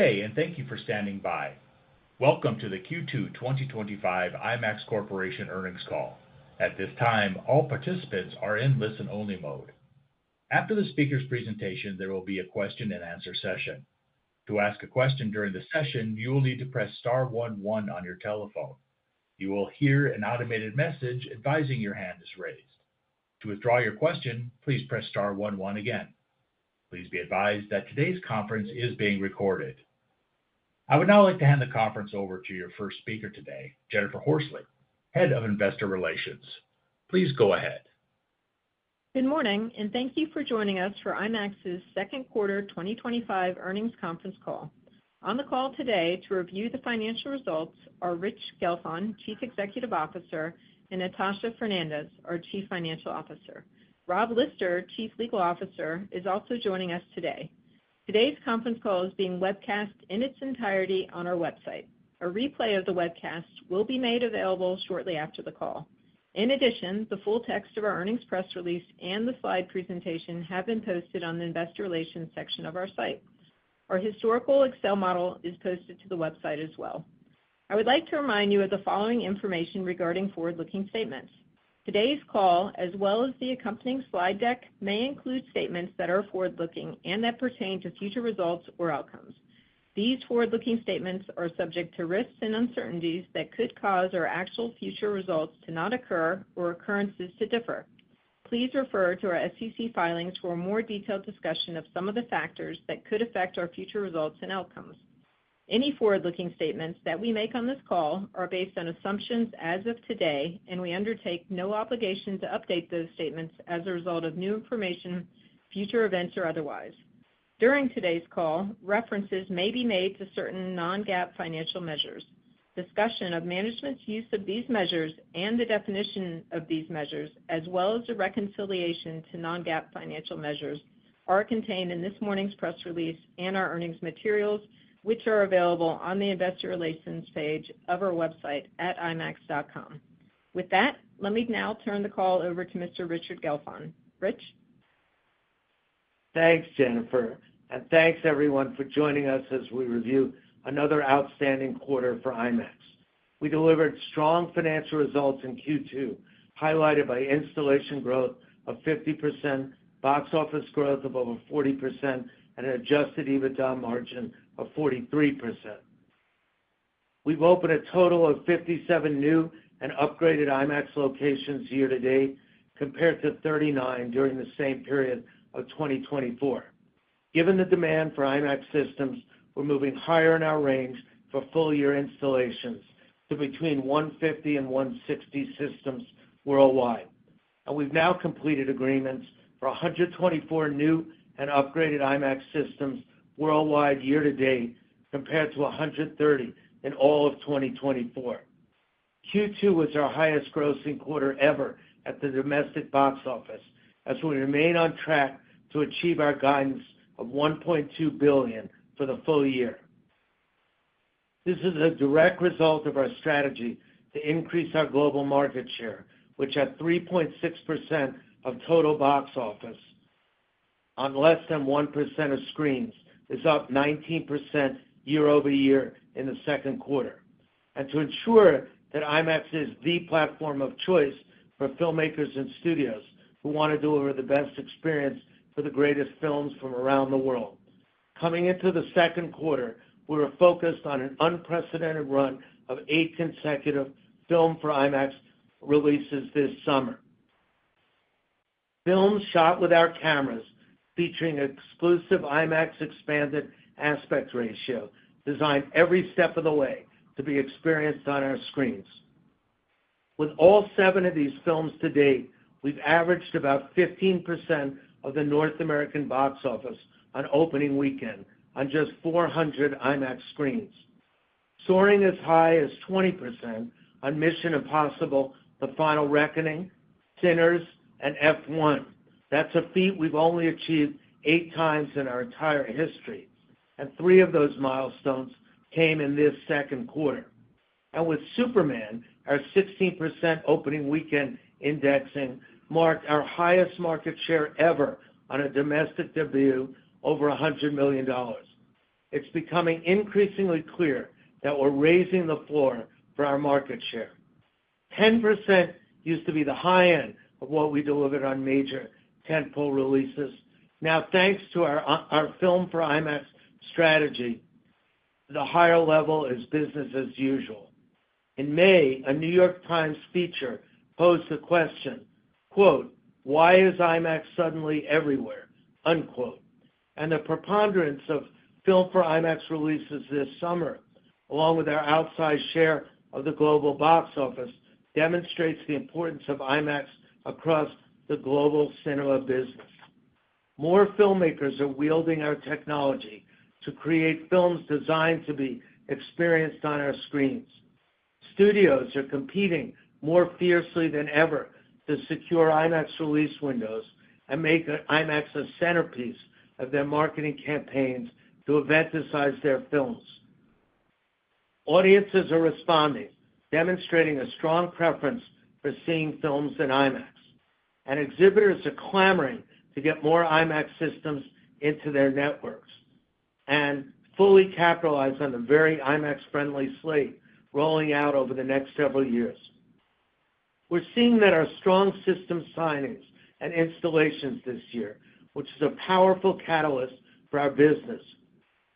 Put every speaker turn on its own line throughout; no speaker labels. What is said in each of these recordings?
day, and thank you for standing by. Welcome to the Q2 2025 IMAX Corporation earnings call. At this time, all participants are in listen-only mode. After the speaker's presentation, there will be a question-and-answer session. To ask a question during the session, you will need to press star 11 on your telephone. You will hear an automated message advising your hand is raised. To withdraw your question, please press star 11 again. Please be advised that today's conference is being recorded. I would now like to hand the conference over to your first speaker today, Jennifer Horsley, Head of Investor Relations. Please go ahead.
Good morning, and thank you for joining us for IMAX's second quarter 2025 earnings conference call. On the call today to review the financial results are Rich Gelfond, Chief Executive Officer, and Natasha Fernandes, our Chief Financial Officer. Rob Lister, Chief Legal Officer, is also joining us today. Today's conference call is being webcast in its entirety on our website. A replay of the webcast will be made available shortly after the call. In addition, the full text of our earnings press release and the slide presentation have been posted on the Investor Relations section of our site. Our historical Excel model is posted to the website as well. I would like to remind you of the following information regarding forward-looking statements. Today's call, as well as the accompanying slide deck, may include statements that are forward-looking and that pertain to future results or outcomes. These forward-looking statements are subject to risks and uncertainties that could cause our actual future results to not occur or occurrences to differ. Please refer to our SEC filings for a more detailed discussion of some of the factors that could affect our future results and outcomes. Any forward-looking statements that we make on this call are based on assumptions as of today, and we undertake no obligation to update those statements as a result of new information, future events, or otherwise. During today's call, references may be made to certain non-GAAP financial measures. Discussion of management's use of these measures and the definition of these measures, as well as the reconciliation to non-GAAP financial measures, are contained in this morning's press release and our earnings materials, which are available on the Investor Relations page of our website at imax.com. With that, let me now turn the call over to Mr. Richard Gelfond. Rich?
Thanks, Jennifer, and thanks everyone for joining us as we review another outstanding quarter for IMAX. We delivered strong financial results in Q2, highlighted by installation growth of 50%, box office growth of over 40%, and an adjusted EBITDA margin of 43%. We've opened a total of 57 new and upgraded IMAX locations year to date, compared to 39 during the same period of 2024. Given the demand for IMAX systems, we're moving higher in our range for full-year installations to between 150 and 160 systems worldwide. And we've now completed agreements for 124 new and upgraded IMAX systems worldwide year to date, compared to 130 in all of 2024. Q2 was our highest grossing quarter ever at the domestic box office, as we remain on track to achieve our guidance of $1.2 billion for the full year. This is a direct result of our strategy to increase our global market share, which at 3.6% of total box office on less than 1% of screens is up 19% year over year in the second quarter. And to ensure that IMAX is the platform of choice for filmmakers and studios who want to deliver the best experience for the greatest films from around the world. Coming into the second quarter, we were focused on an unprecedented run of 8 consecutive Film for IMAX releases this summer. Films shot with our cameras, featuring exclusive IMAX expanded aspect ratio, designed every step of the way to be experienced on our screens. With all 7 of these films to date, we've averaged about 15% of the North American box office on opening weekend on just 400 IMAX screens, soaring as high as 20% on Mission Impossible: The Final Reckoning, Sinners, and F1. That's a feat we've only achieved 8 times in our entire history, and 3 of those milestones came in this second quarter. And with Superman, our 16% opening weekend indexing marked our highest market share ever on a domestic debut, over $100 million. it's becoming increasingly clear that we're raising the floor for our market share. 10% used to be the high end of what we delivered on major tentpole releases. Now, thanks to our Film for IMAX strategy, the higher level is business as usual. In May, a New York Times feature posed the question, quote, "Why is IMAX suddenly everywhere?" unquote. And the preponderance of Film for IMAX releases this summer, along with our outsized share of the global box office, demonstrates the importance of IMAX across the global cinema business. More filmmakers are wielding our technology to create films designed to be experienced on our screens. Studios are competing more fiercely than ever to secure IMAX release windows and make IMAX a centerpiece of their marketing campaigns to eventicize their films. Audiences are responding, demonstrating a strong preference for seeing films in IMAX. And exhibitors are clamoring to get more IMAX systems into their networks and fully capitalize on the very IMAX-friendly slate rolling out over the next several years. We're seeing that our strong system signings and installations this year, which is a powerful catalyst for our business.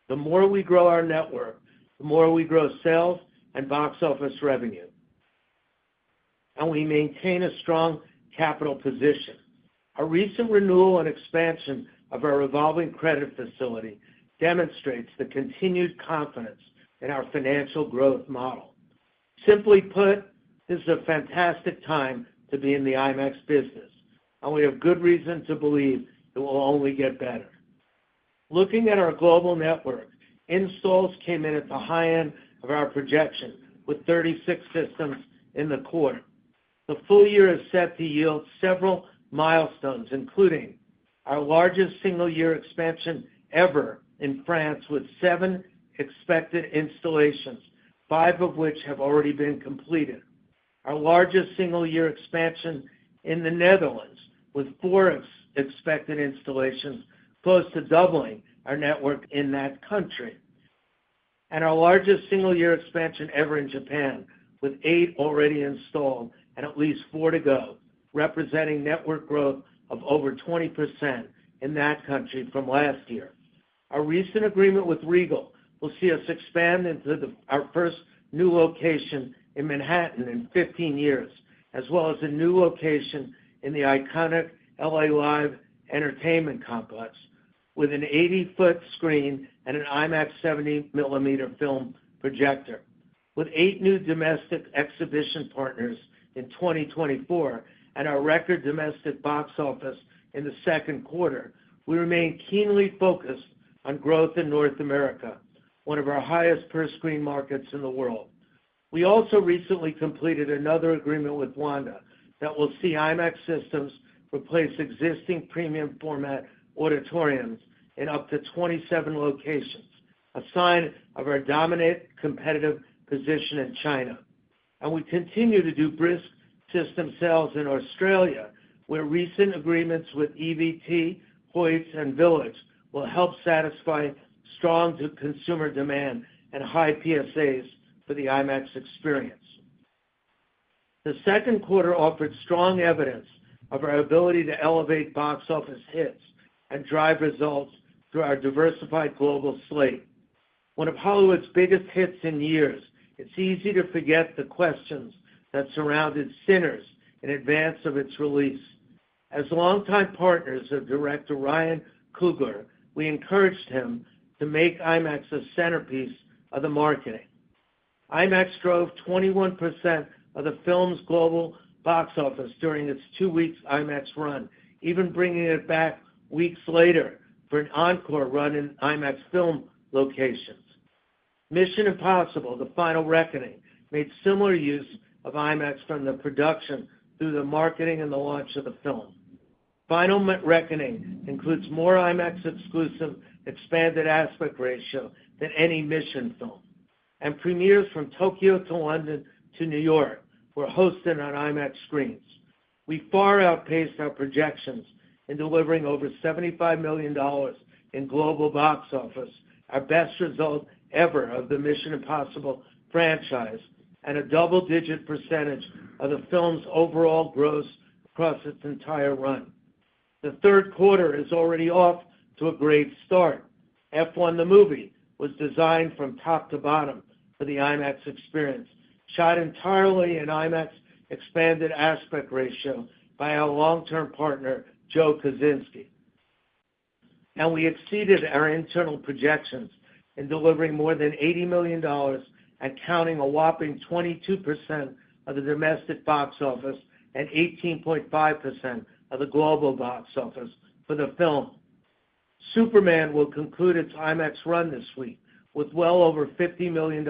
The more we grow our network, the more we grow sales and box office revenue. And we maintain a strong capital position. Our recent renewal and expansion of our revolving credit facility demonstrates the continued confidence in our financial growth model. Simply put, this is a fantastic time to be in the IMAX business, and we have good reason to believe it will only get better. Looking at our global network, installs came in at the high end of our projection with 36 systems in the quarter. The full year is set to yield several milestones, including our largest single-year expansion ever in France with 7 expected installations, 5 of which have already been completed. Our largest single-year expansion in the Netherlands with 4 expected installations, close to doubling our network in that country. And our largest single-year expansion ever in Japan with 8 already installed and at least 4 to go, representing network growth of over 20% in that country from last year. Our recent agreement with Regal will see us expand into our first new location in Manhattan in 15 years, as well as a new location in the iconic LA Live Entertainment Complex with an 80-foot screen and an IMAX 70mm film projector. With 8 new domestic exhibition partners in 2024 and our record domestic box office in the second quarter, we remain keenly focused on growth in North America, one of our highest per-screen markets in the world. We also recently completed another agreement with Wanda that will see IMAX systems replace existing premium format auditoriums in up to 27 locations, a sign of our dominant competitive position in China. And we continue to do brisk system sales in Australia, where recent agreements with EVT, Hoyts, and Village will help satisfy strong consumer demand and high PSAs for the IMAX experience. The second quarter offered strong evidence of our ability to elevate box office hits and drive results through our diversified global slate. One of Hollywood's biggest hits in years, it's easy to forget the questions that surrounded Sinners in advance of its release. As longtime partners of director Ryan Coogler, we encouraged him to make IMAX a centerpiece of the marketing. IMAX drove 21% of the film's global box office during its 2 weeks IMAX run, even bringing it back weeks later for an encore run in IMAX film locations. Mission Impossible: The Final Reckoning made similar use of IMAX from the production through the marketing and the launch of the film. Final Reckoning includes more IMAX-exclusive expanded aspect ratio than any Mission film, and premieres from Tokyo to London to New York were hosted on IMAX screens. We far outpaced our projections in delivering over $75 million in global box office, our best result ever of the Mission Impossible franchise, and a double-digit percentage of the film's overall gross across its entire run. The third quarter is already off to a great start. F1 the movie was designed from top to bottom for the IMAX experience, shot entirely in IMAX expanded aspect ratio by our long-term partner, Joe Kosinski. And we exceeded our internal projections in delivering more than $80 million and counting a whopping 22% of the domestic box office and 18.5% of the global box office for the film. Superman will conclude its IMAX run this week with well over $50 million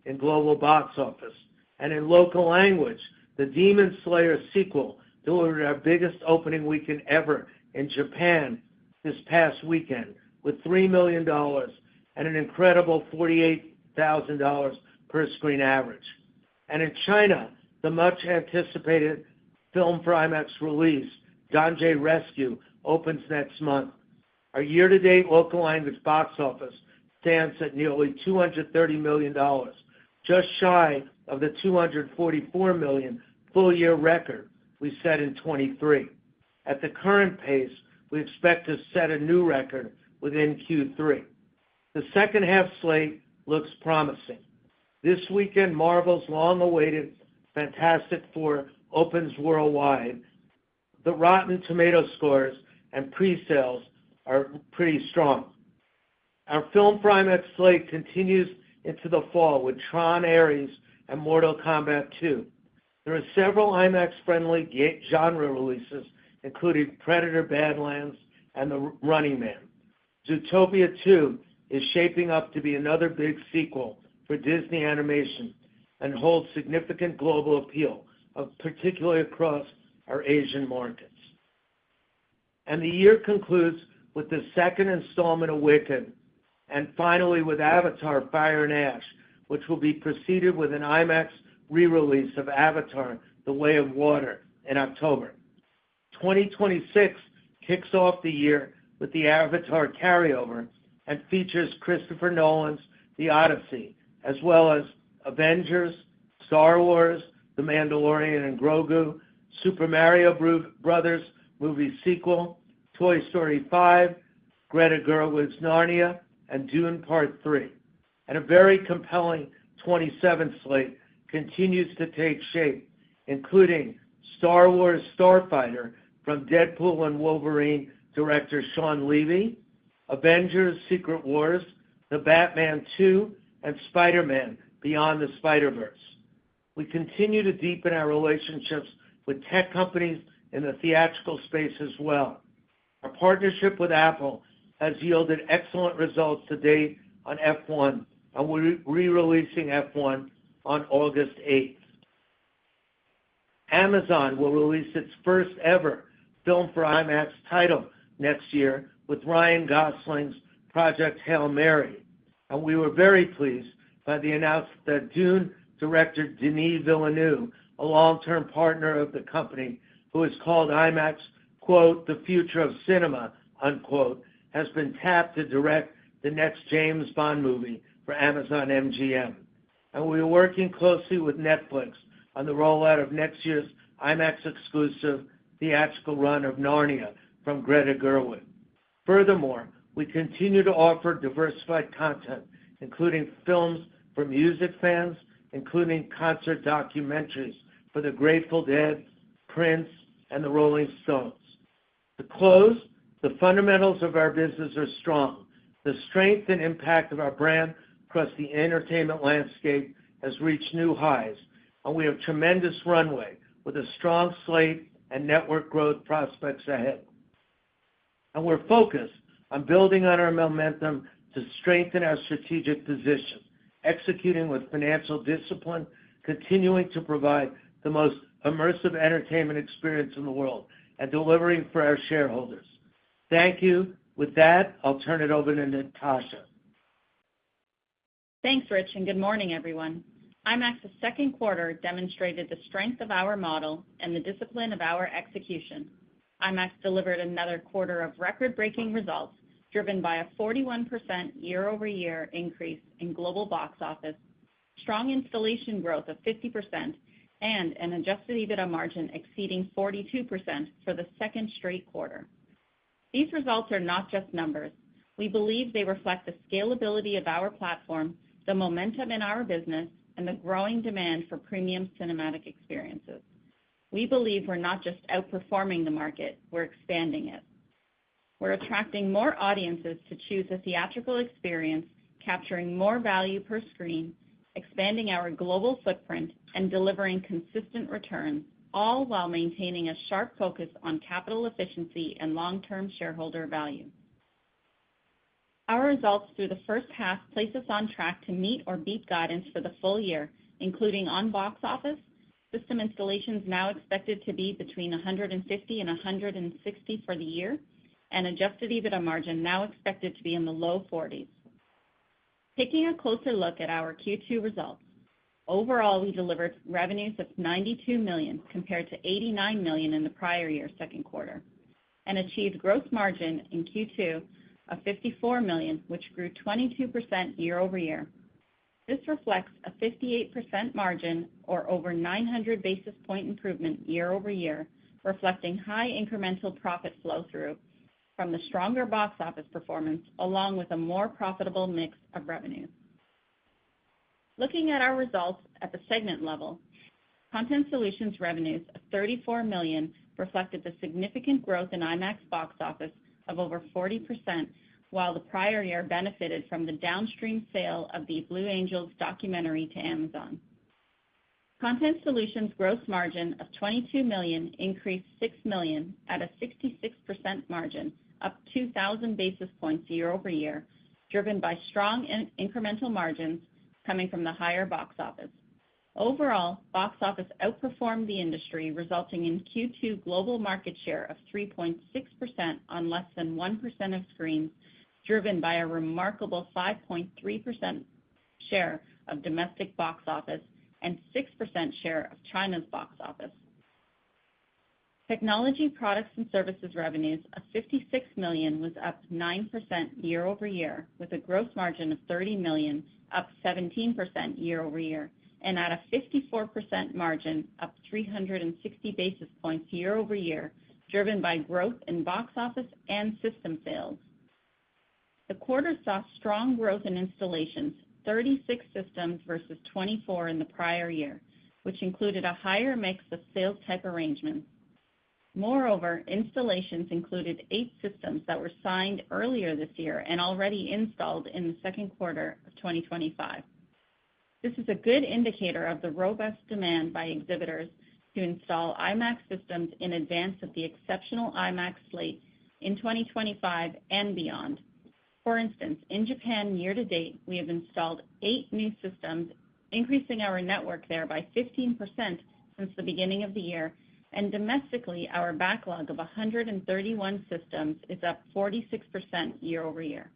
in global box office. And in local language, the Demon Slayer sequel delivered our biggest opening weekend ever in Japan this past weekend with $3 million and an incredible $48,000 per screen average. And in China, the much-anticipated film for IMAX release, Danjay Rescue, opens next month. Our year-to-date local language box office stands at nearly $230 million, just shy of the $244 million full-year record we set in 23. At the current pace, we expect to set a new record within Q3. The second half slate looks promising. This weekend, Marvel's long-awaited Fantastic Four opens worldwide. The Rotten Tomato scores and pre-sales are pretty strong. Our film for IMAX slate continues into the fall with Tron Ares and Mortal Kombat 2. There are several IMAX-friendly genre releases, including Predator Badlands and The Running Man. Zootopia 2 is shaping up to be another big sequel for Disney Animation and holds significant global appeal, particularly across our Asian markets. And the year concludes with the second installment of Wicked, and finally with Avatar: Fire and Ash, which will be preceded with an IMAX re-release of Avatar: The Way of Water in October. 2026 kicks off the year with the Avatar carryover and features Christopher Nolan's The Odyssey, as well as Avengers, Star Wars, The Mandalorian and Grogu, Super Mario Brothers movie sequel, Toy Story 5, Greta Gerwig's Narnia, and Dune Part 3. And a very compelling 27 slate continues to take shape, including Star Wars Starfighter from Deadpool and Wolverine director Sean Levy, Avengers Secret Wars, The Batman 2, and Spider-Man Beyond the Spider-Verse. We continue to deepen our relationships with tech companies in the theatrical space as well. Our partnership with Apple has yielded excellent results to date on F1, and we're re-releasing F1 on August 8th. Amazon will release its first ever film for IMAX title next year with Ryan Gosling's Project Hail Mary. And we were very pleased by the announcement that Dune director Denis Villeneuve, a long-term partner of the company, who has called IMAX, quote, the future of cinema, unquote, has been tapped to direct the next James Bond movie for Amazon MGM. And we are working closely with Netflix on the rollout of next year's IMAX exclusive theatrical run of Narnia from Greta Gerwig. Furthermore, we continue to offer diversified content, including films for music fans, including concert documentaries for the Grateful Dead, Prince, and the Rolling Stones. To close, the fundamentals of our business are strong. The strength and impact of our brand across the entertainment landscape has reached new highs, and we have tremendous runway with a strong slate and network growth prospects ahead. And we're focused on building on our momentum to strengthen our strategic position, executing with financial discipline, continuing to provide the most immersive entertainment experience in the world, and delivering for our shareholders. Thank you. With that, I'll turn it over to Natasha.
Thanks, Rich, and good morning, everyone. IMAX's second quarter demonstrated the strength of our model and the discipline of our execution. IMAX delivered another quarter of record-breaking results driven by a 41% year-over-year increase in global box office, strong installation growth of 50%, and an adjusted EBITDA margin exceeding 42% for the second straight quarter. These results are not just numbers. We believe they reflect the scalability of our platform, the momentum in our business, and the growing demand for premium cinematic experiences. We believe we're not just outperforming the market, we're expanding it. We're attracting more audiences to choose a theatrical experience, capturing more value per screen, expanding our global footprint, and delivering consistent returns, all while maintaining a sharp focus on capital efficiency and long-term shareholder value. Our results through the first half place us on track to meet or beat guidance for the full year, including on box office, system installations now expected to be between 150 and 160 for the year, and adjusted EBITDA margin now expected to be in the low 40s. Taking a closer look at our Q2 results, overall we delivered revenues of $92 million compared to $89 million in the prior year's second quarter, and achieved gross margin in Q2 of $54 million, which grew 22% year-over-year. This reflects a 58% margin, or over 900 basis point improvement year-over-year, reflecting high incremental profit flow-through from the stronger box office performance, along with a more profitable mix of revenues. Looking at our results at the segment level, Content Solutions revenues of $34 million reflected the significant growth in IMAX box office of over 40%, while the prior year benefited from the downstream sale of the Blue Angels documentary to Amazon. Content Solutions gross margin of $22 million increased $6 million at a 66% margin, up 2,000 basis points year-over-year, driven by strong incremental margins coming from the higher box office. Overall, box office outperformed the industry, resulting in Q2 global market share of 3.6% on less than 1% of screens, driven by a remarkable 5.3% share of domestic box office and 6% share of China's box office. Technology products and services revenues of $56 million was up 9% year-over-year, with a gross margin of $30 million, up 17% year-over-year, and at a 54% margin, up 360 basis points year-over-year, driven by growth in box office and system sales. The quarter saw strong growth in installations, 36 systems versus 24 in the prior year, which included a higher mix of sales-type arrangements. Moreover, installations included 8 systems that were signed earlier this year and already installed in the second quarter of 2025. This is a good indicator of the robust demand by exhibitors to install IMAX systems in advance of the exceptional IMAX slate in 2025 and beyond. For instance, in Japan year-to-date, we have installed 8 new systems, increasing our network there by 15% since the beginning of the year, and domestically, our backlog of 131 systems is up 46% year-over-year.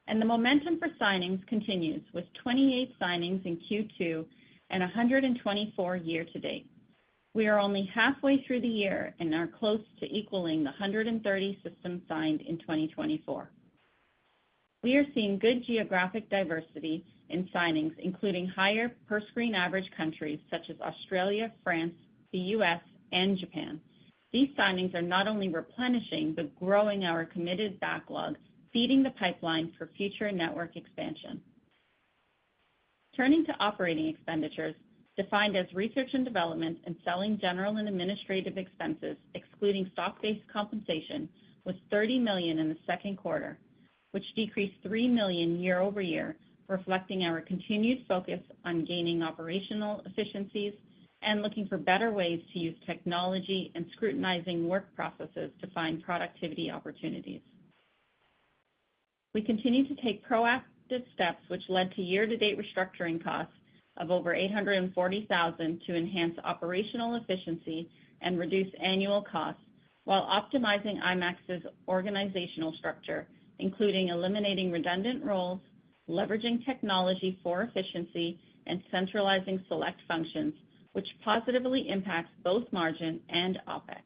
And the momentum for signings continues, with 28 signings in Q2 and 124 year-to-date. We are only halfway through the year and are close to equaling the 130 systems signed in 2024. We are seeing good geographic diversity in signings, including higher per-screen average countries such as Australia, France, the U.S., and Japan. These signings are not only replenishing but growing our committed backlog, feeding the pipeline for future network expansion. Turning to operating expenditures, defined as research and development and selling general and administrative expenses, excluding stock-based compensation, was $30 million in the second quarter, which decreased $3 million year-over-year, reflecting our continued focus on gaining operational efficiencies and looking for better ways to use technology and scrutinizing work processes to find productivity opportunities. We continue to take proactive steps which led to year-to-date restructuring costs of over $840,000 to enhance operational efficiency and reduce annual costs, while optimizing IMAX's organizational structure, including eliminating redundant roles, leveraging technology for efficiency, and centralizing select functions, which positively impacts both margin and OpEx.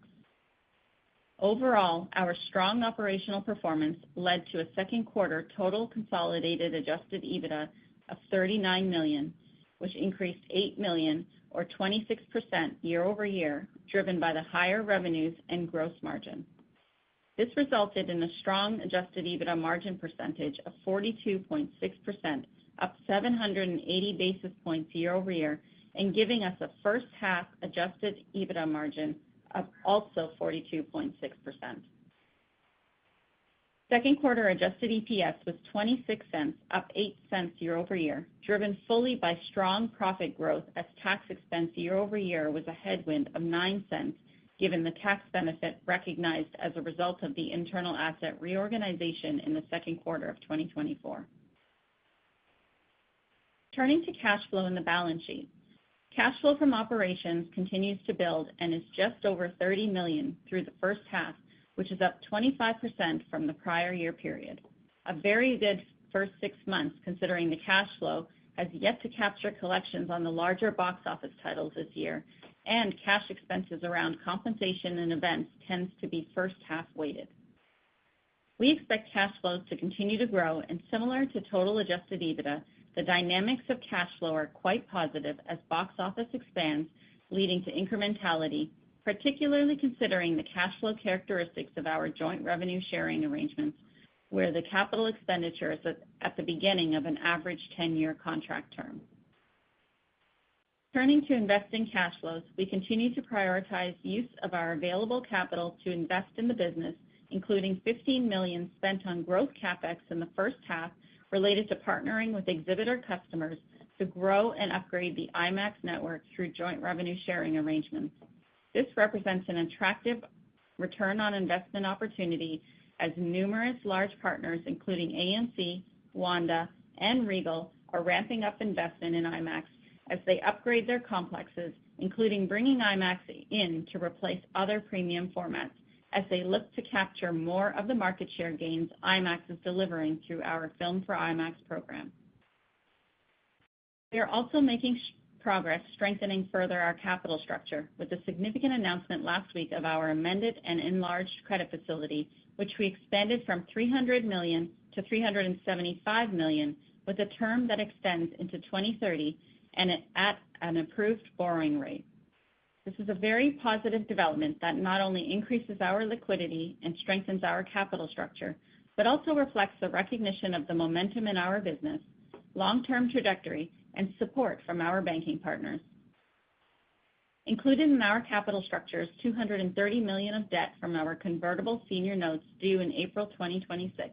Overall, our strong operational performance led to a second quarter total consolidated adjusted EBITDA of $39 million, which increased $8 million or 26% year-over-year, driven by the higher revenues and gross margin. This resulted in a strong adjusted EBITDA margin percentage of 42.6%, up 780 basis points year-over-year, and giving us a first half adjusted EBITDA margin of also 42.6%. Second quarter adjusted EPS was 26 cents, up 8 cents year-over-year, driven fully by strong profit growth as tax expense year-over-year was a headwind of 9 cents, given the tax benefit recognized as a result of the internal asset reorganization in the second quarter of 2024. Turning to cash flow in the balance sheet. Cash flow from operations continues to build and is just over $30 million through the first half, which is up 25% from the prior year period. A very good first 6 months, considering the cash flow has yet to capture collections on the larger box office titles this year, and cash expenses around compensation and events tends to be first half weighted. We expect cash flows to continue to grow, and similar to total adjusted EBITDA, the dynamics of cash flow are quite positive as box office expands, leading to incrementality, particularly considering the cash flow characteristics of our joint revenue sharing arrangements, where the capital expenditure is at the beginning of an average 10-year contract term. Turning to investing cash flows, we continue to prioritize use of our available capital to invest in the business, including $15 million spent on growth CapEx in the first half related to partnering with exhibitor customers to grow and upgrade the IMAX network through joint revenue sharing arrangements. This represents an attractive return on investment opportunity as numerous large partners, including AMC, Wanda, and Regal, are ramping up investment in IMAX as they upgrade their complexes, including bringing IMAX in to replace other premium formats, as they look to capture more of the market share gains IMAX is delivering through our Film for IMAX program. We are also making progress strengthening further our capital structure with a significant announcement last week of our amended and enlarged credit facility, which we expanded from $300 million to $375 million, with a term that extends into 2030 and at an approved borrowing rate. This is a very positive development that not only increases our liquidity and strengthens our capital structure, but also reflects the recognition of the momentum in our business, long-term trajectory, and support from our banking partners. Included in our capital structure is $230 million of debt from our convertible senior notes due in April 2026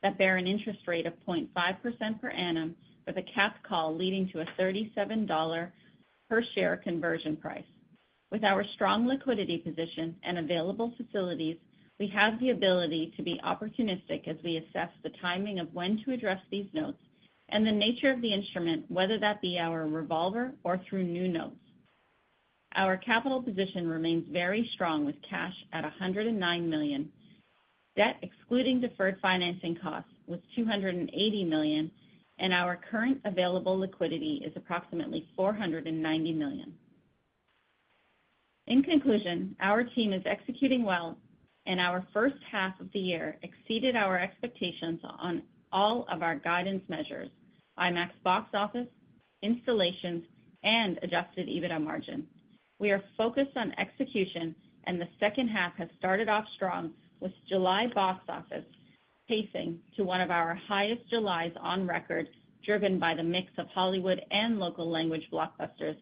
that bear an interest rate of 0.5% per annum, with a capped call leading to a $37 per share conversion price. With our strong liquidity position and available facilities, we have the ability to be opportunistic as we assess the timing of when to address these notes and the nature of the instrument, whether that be our revolver or through new notes. Our capital position remains very strong, with cash at $109 million. Debt excluding deferred financing costs was $280 million, and our current available liquidity is approximately $490 million. In conclusion, our team is executing well, and our first half of the year exceeded our expectations on all of our guidance measures: IMAX box office, installations, and adjusted EBITDA margin. We are focused on execution, and the second half has started off strong, with July box office pacing to one of our highest Julys on record, driven by the mix of Hollywood and local language blockbusters,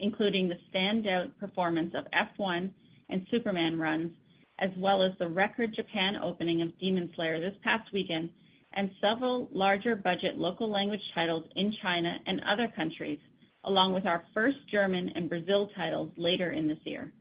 including the standout performance of F1 and Superman runs, as well as the record Japan opening of Demon Slayer this past weekend, and several larger budget local language titles in China and other countries, along with our first German and Brazil titles later in this year.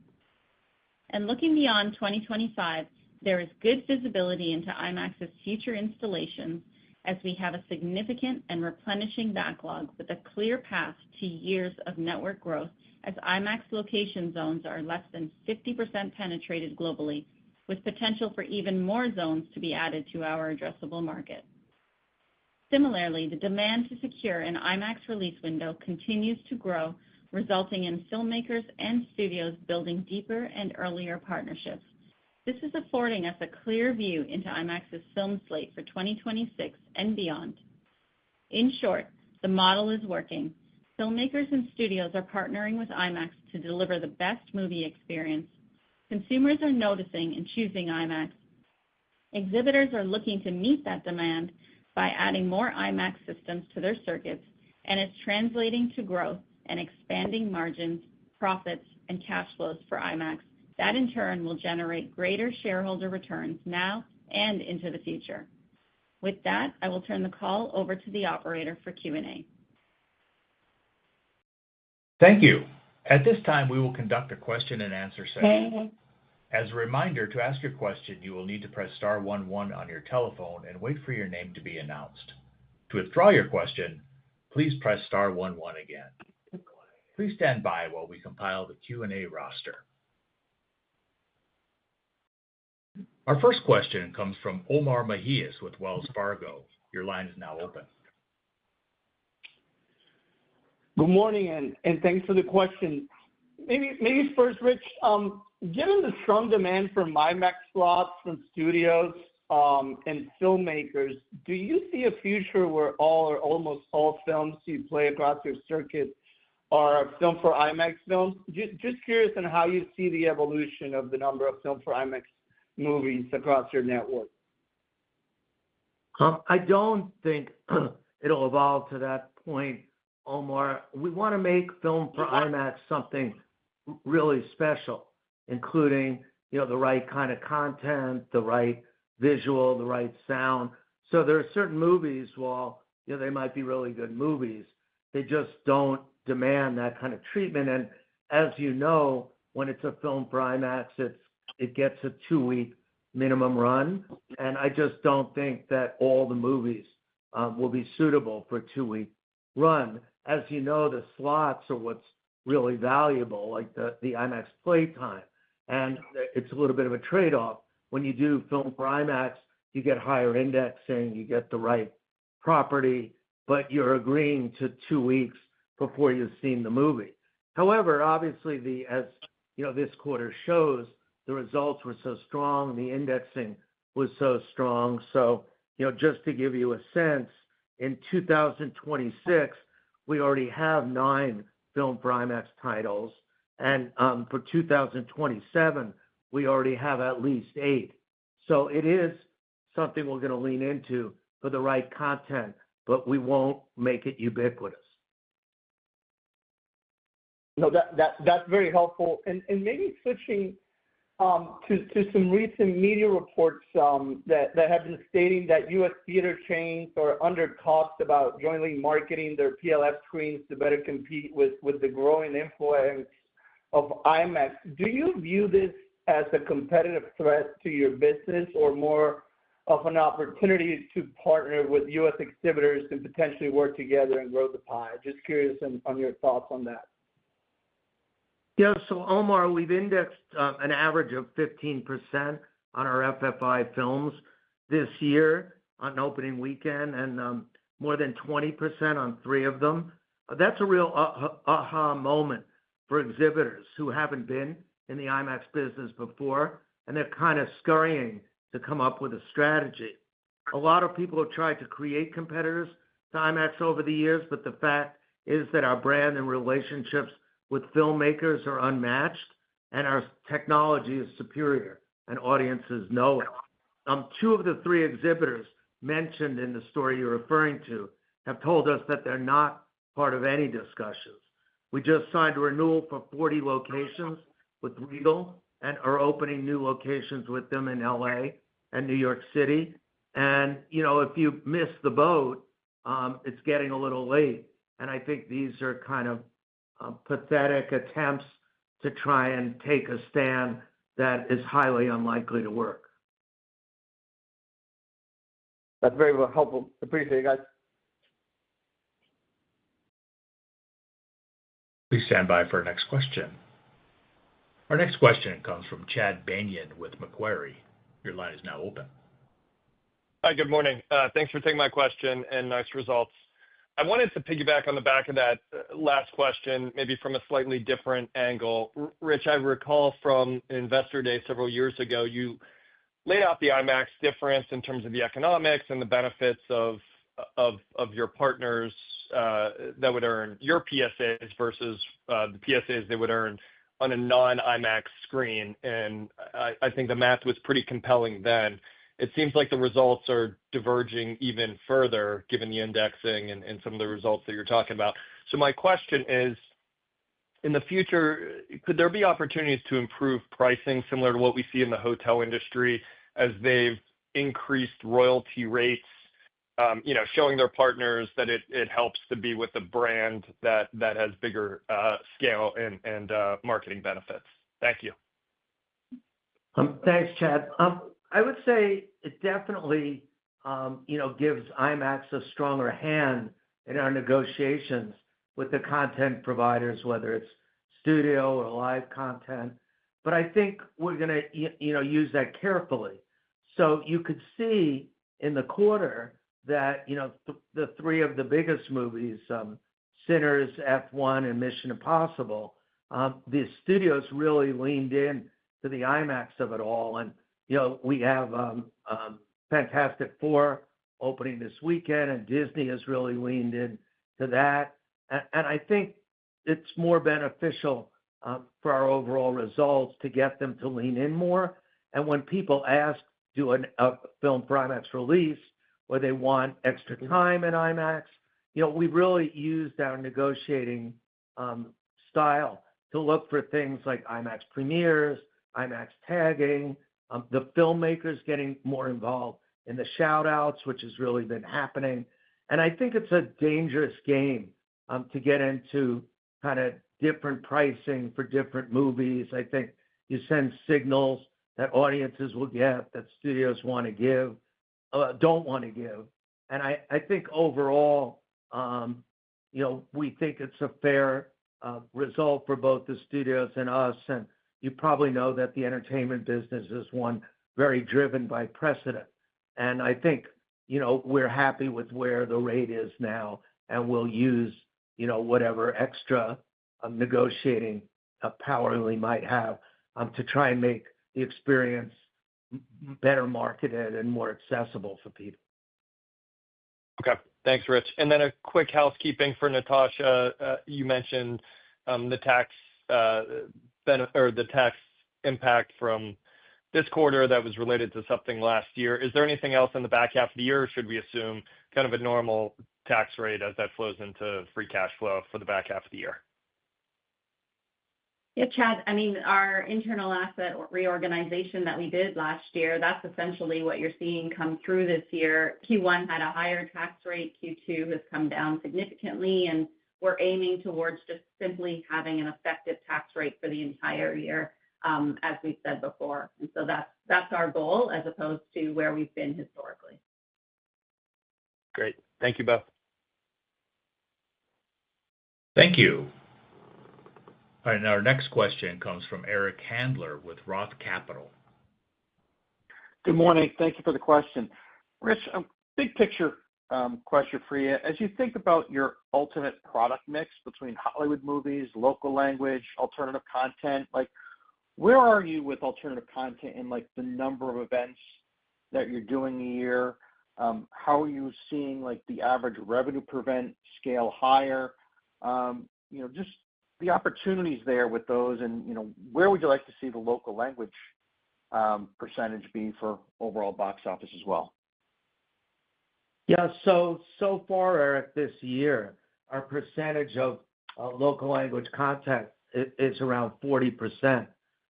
And looking beyond 2025, there is good visibility into IMAX's future installations, as we have a significant and replenishing backlog with a clear path to years of network growth, as IMAX location zones are less than 50% penetrated globally, with potential for even more zones to be added to our addressable market. Similarly, the demand to secure an IMAX release window continues to grow, resulting in filmmakers and studios building deeper and earlier partnerships. This is affording us a clear view into IMAX's film slate for 2026 and beyond. In short, the model is working. Filmmakers and studios are partnering with IMAX to deliver the best movie experience. Consumers are noticing and choosing IMAX. Exhibitors are looking to meet that demand by adding more IMAX systems to their circuits, and it's translating to growth and expanding margins, profits, and cash flows for IMAX. That in turn will generate greater shareholder returns now and into the future. With that, I will turn the call over to the operator for Q&A.
Thank you. At this time, we will conduct a question and answer session. As a reminder, to ask your question, you will need to press star 11 on your telephone and wait for your name to be announced. To withdraw your question, please press star 11 again. Please stand by while we compile the Q&A roster. Our first question comes from Omar Mejias with Wells Fargo. Your line is now open.
Good morning, and thanks for the question. Maybe first, Rich, given the strong demand for IMAX slots from studios and filmmakers, do you see a future where all or almost all films you play across your circuit are film for IMAX films? Just curious on how you see the evolution of the number of film for IMAX movies across your network.
I don't think it'll evolve to that point, Omar. We want to make film for IMAX something really special, including, the right kind of content, the right visual, the right sound. So there are certain movies, while, they might be really good movies, they just don't demand that kind of treatment. And as you know, when it's a film for IMAX, it gets a 2-week minimum run. And I just don't think that all the movies will be suitable for a 2-week run. As you know, the slots are what's really valuable, like the IMAX playtime. And it's a little bit of a trade-off. When you do film for IMAX, you get higher indexing, you get the right property, but you're agreeing to 2 weeks before you've seen the movie. However, obviously, as this quarter shows, the results were so strong, the indexing was so strong. So, just to give you a sense, in 2026, we already have 9 film for IMAX titles. And for 2027, we already have at least 8. So it is something we're going to lean into for the right content, but we won't make it ubiquitous.
No, that's very helpful. And maybe switching to some recent media reports that have been stating that U.S. theater chains are under talks about jointly marketing their PLF screens to better compete with the growing influence of IMAX. Do you view this as a competitive threat to your business or more of an opportunity to partner with U.S. exhibitors and potentially work together and grow the pie? Just curious on your thoughts on that.
Yeah, so Omar, we've indexed an average of 15% on our FFI films this year on opening weekend, and more than 20% on 3 of them. That's a real aha moment for exhibitors who haven't been in the IMAX business before, and they're kind of scurrying to come up with a strategy. A lot of people have tried to create competitors to IMAX over the years, but the fact is that our brand and relationships with filmmakers are unmatched, and our technology is superior, and audiences know it. 2 of the 3 exhibitors mentioned in the story you're referring to have told us that they're not part of any discussions. We just signed a renewal for 40 locations with Regal and are opening new locations with them in LA and New York City. And, if you miss the boat, it's getting a little late. And I think these are kind of pathetic attempts to try and take a stand that is highly unlikely to work.
That's very helpful. Appreciate it, guys.
Please stand by for our next question. Our next question comes from Chad Beynon with Macquarie. Your line is now open.
Hi, good morning. Thanks for taking my question and nice results. I wanted to piggyback on the back of that last question, maybe from a slightly different angle. Rich, I recall from Investor Day several years ago, you laid out the IMAX difference in terms of the economics and the benefits of your partners that would earn your PSAs versus the PSAs they would earn on a non-IMAX screen. And I think the math was pretty compelling then. It seems like the results are diverging even further given the indexing and some of the results that you're talking about. So my question is, in the future, could there be opportunities to improve pricing similar to what we see in the hotel industry as they've increased royalty rates, showing their partners that it helps to be with a brand that has bigger scale and marketing benefits? Thank you.
Thanks, Chad. I would say it definitely, gives IMAX a stronger hand in our negotiations with the content providers, whether it's studio or live content. But I think we're going to, use that carefully. So you could see in the quarter that, the three of the biggest movies, Sinners, F1, and Mission Impossible, the studios really leaned in to the IMAX of it all. And, we have Fantastic Four opening this weekend, and Disney has really leaned in to that. And I think it's more beneficial for our overall results to get them to lean in more. And when people ask, do a film for IMAX release, or they want extra time in IMAX, we really used our negotiating style to look for things like IMAX premieres, IMAX tagging, the filmmakers getting more involved in the shout-outs, which has really been happening. And I think it's a dangerous game to get into kind of different pricing for different movies. I think you send signals that audiences will get that studios want to give, don't want to give. And I think overall, we think it's a fair result for both the studios and us. And you probably know that the entertainment business is one very driven by precedent. And I think, we're happy with where the rate is now, and we'll use, whatever extra negotiating power we might have to try and make the experience better marketed and more accessible for people.
Okay. Thanks, Rich. And then a quick housekeeping for Natasha. You mentioned the tax benefit or the tax impact from this quarter that was related to something last year. Is there anything else in the back half of the year, or should we assume kind of a normal tax rate as that flows into free cash flow for the back half of the year?
Yeah, Chad, our internal asset reorganization that we did last year, that's essentially what you're seeing come through this year. Q1 had a higher tax rate. Q2 has come down significantly, and we're aiming towards just simply having an effective tax rate for the entire year, as we've said before. And so that's our goal as opposed to where we've been historically.
Great. Thank you both.
Thank you. All right, and our next question comes from Eric Handler with Roth Capital.
Good morning. Thank you for the question. Rich, a big picture question for you. As you think about your ultimate product mix between Hollywood movies, local language, alternative content, where are you with alternative content and the number of events that you're doing a year? How are you seeing the average revenue per event scale higher? Just the opportunities there with those, and where would you like to see the local language percentage be for overall box office as well?
Yeah, so far, Eric, this year, our percentage of local language content is around 40%,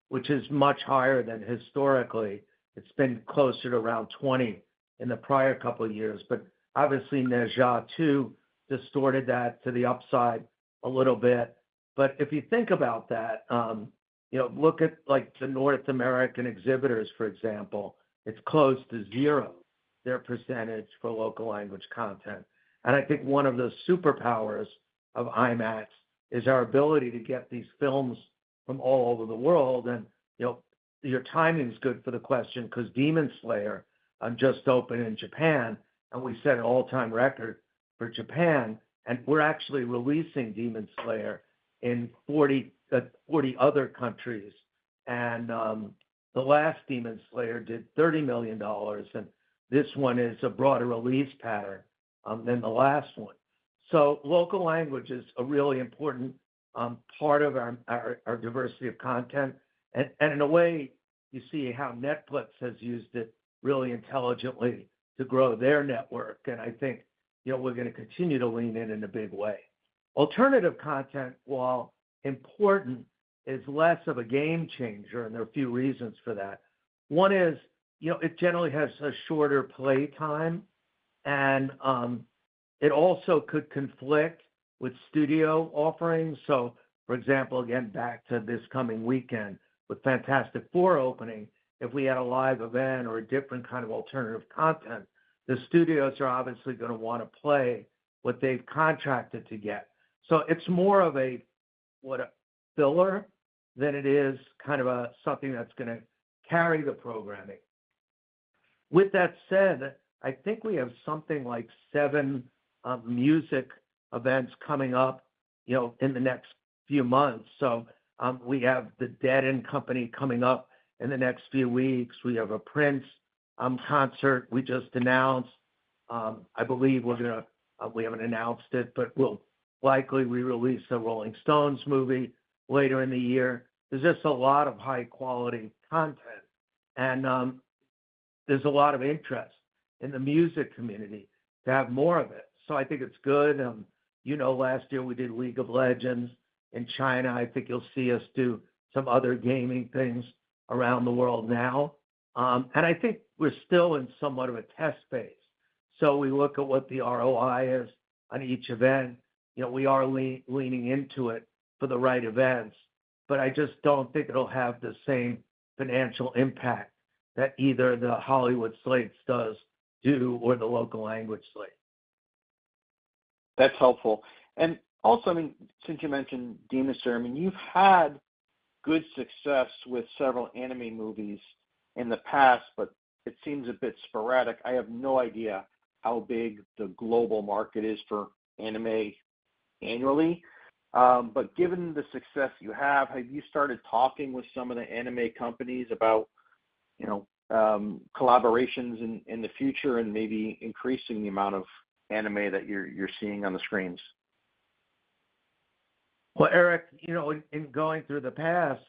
which is much higher than historically. It's been closer to around 20 in the prior couple of years, but obviously Ne Zha 2 distorted that to the upside a little bit. But if you think about that, look at the North American exhibitors, for example, it's close to zero, their percentage for local language content. And I think one of the superpowers of IMAX is our ability to get these films from all over the world. And, your timing is good for the question because Demon Slayer just opened in Japan, and we set an all-time record for Japan. And we're actually releasing Demon Slayer in 40 other countries. And the last Demon Slayer did $30 million, and this one is a broader release pattern than the last one. So local language is a really important part of our diversity of content. And in a way, you see how Netflix has used it really intelligently to grow their network. And I think, we're going to continue to lean in a big way. Alternative content, while important, is less of a game changer, and there are a few reasons for that. One is, it generally has a shorter play time, and it also could conflict with studio offerings. So, for example, again, back to this coming weekend with Fantastic Four opening, if we had a live event or a different kind of alternative content, the studios are obviously going to want to play what they've contracted to get. So it's more of a filler than it is kind of something that's going to carry the programming. With that said, I think we have something like 7 music events coming up, in the next few months. So we have the Dead and Company coming up in the next few weeks. We have a Prince concert we just announced. I believe we haven't announced it, but we'll likely re-release a Rolling Stones movie later in the year. There's just a lot of high quality content, and there's a lot of interest in the music community to have more of it. So I think it's good. Last year we did League of Legends in China. I think you'll see us do some other gaming things around the world now. And I think we're still in somewhat of a test phase. So we look at what the ROI is on each event. We are leaning into it for the right events, but I just don't think it'll have the same financial impact that either the Hollywood slates do or the local language slate.
That's helpful. And also, since you mentioned Demon Slayer, you've had good success with several anime movies in the past, but it seems a bit sporadic. I have no idea how big the global market is for anime annually. But given the success you have you started talking with some of the anime companies about, collaborations in the future and maybe increasing the amount of anime that you're seeing on the screens?
Well, Eric, in going through the past,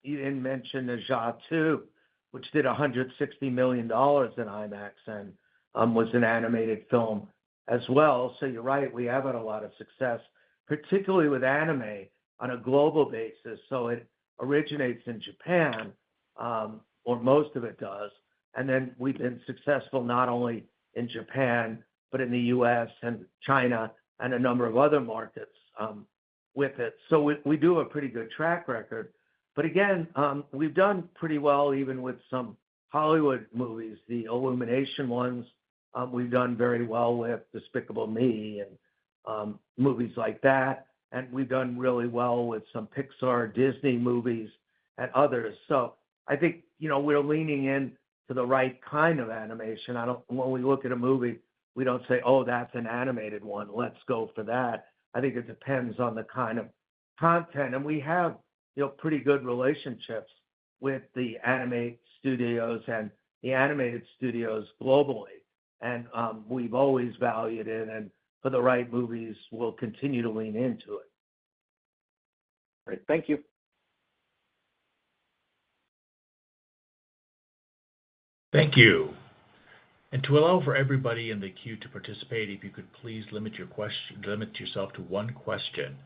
you didn't mention the Ja 2, which did $160 million in IMAX and was an animated film as well. So you're right, we have had a lot of success, particularly with anime on a global basis. So it originates in Japan, or most of it does. And then we've been successful not only in Japan, but in the US and China and a number of other markets with it. So we do a pretty good track record. But again, we've done pretty well even with some Hollywood movies, the Illumination ones. We've done very well with Despicable Me and movies like that. And we've done really well with some Pixar, Disney movies and others. So I think, we're leaning in to the right kind of animation. When we look at a movie, we don't say, oh, that's an animated one, let's go for that. I think it depends on the kind of content. And we have, pretty good relationships with the anime studios and the animated studios globally. And we've always valued it. And for the right movies, we'll continue to lean into it.
Great. Thank you.
Thank you. And to allow for everybody in the queue to participate, if you could please limit yourself to one question.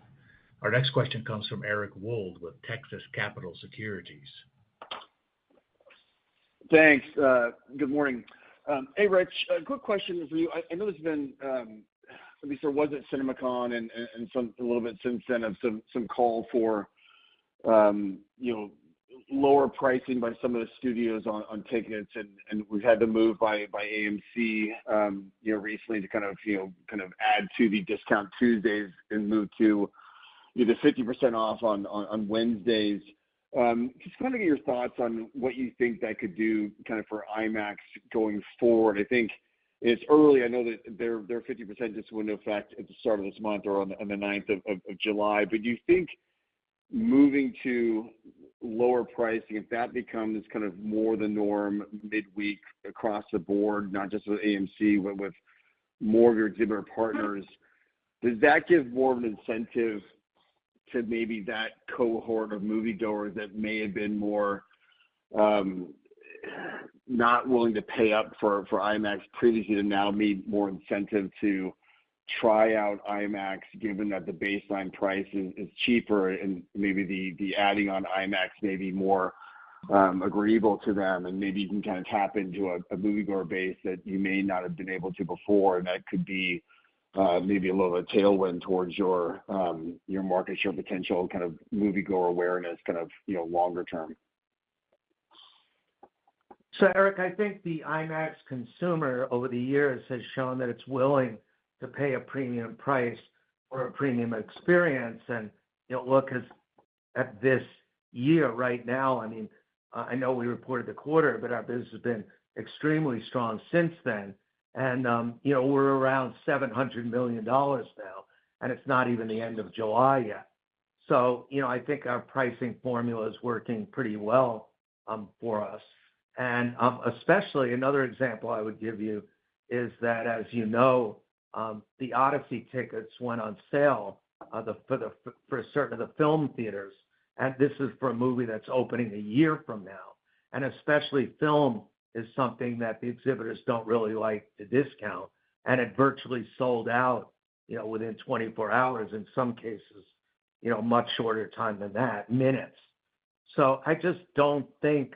Our next question comes from Eric Wold with Texas Capital Securities.
Thanks. Good morning. Hey, Rich, a quick question for you. I know there's been, at least there was at CinemaCon and a little bit since then of some call for, lower pricing by some of the studios on tickets, and we've had to move by AMC, recently to kind of add to the Discount Tuesdays and move to either 50% off on Wednesdays. Just kind of get your thoughts on what you think that could do kind of for IMAX going forward. I think it's early. I know that their 50% just went into effect at the start of this month or on the 9th of July. But do you think moving to lower pricing, if that becomes kind of more the norm midweek across the board, not just with AMC, but with more of your exhibitor partners, does that give more of an incentive to maybe that cohort of moviegoers that may have been more not willing to pay up for IMAX previously to now be more incentive to try out IMAX, given that the baseline price is cheaper and maybe the adding on IMAX may be more agreeable to them, and maybe you can kind of tap into a moviegoer base that you may not have been able to before, and that could be maybe a little bit of tailwind towards your market share potential, kind of moviegoer awareness, kind of longer term.
So, Eric, I think the IMAX consumer over the years has shown that it's willing to pay a premium price for a premium experience. And look at this year right now. I mean, I know we reported the quarter, but our business has been extremely strong since then. And we're around $700 million now, and it's not even the end of July yet. So I think our pricing formula is working pretty well for us. And especially another example I would give you is that, as you know, the Odyssey tickets went on sale for certain of the film theaters. And this is for a movie that's opening a year from now. And especially film is something that the exhibitors don't really like to discount. And it virtually sold out, within 24 hours, in some cases, much shorter time than that, minutes. So I just don't think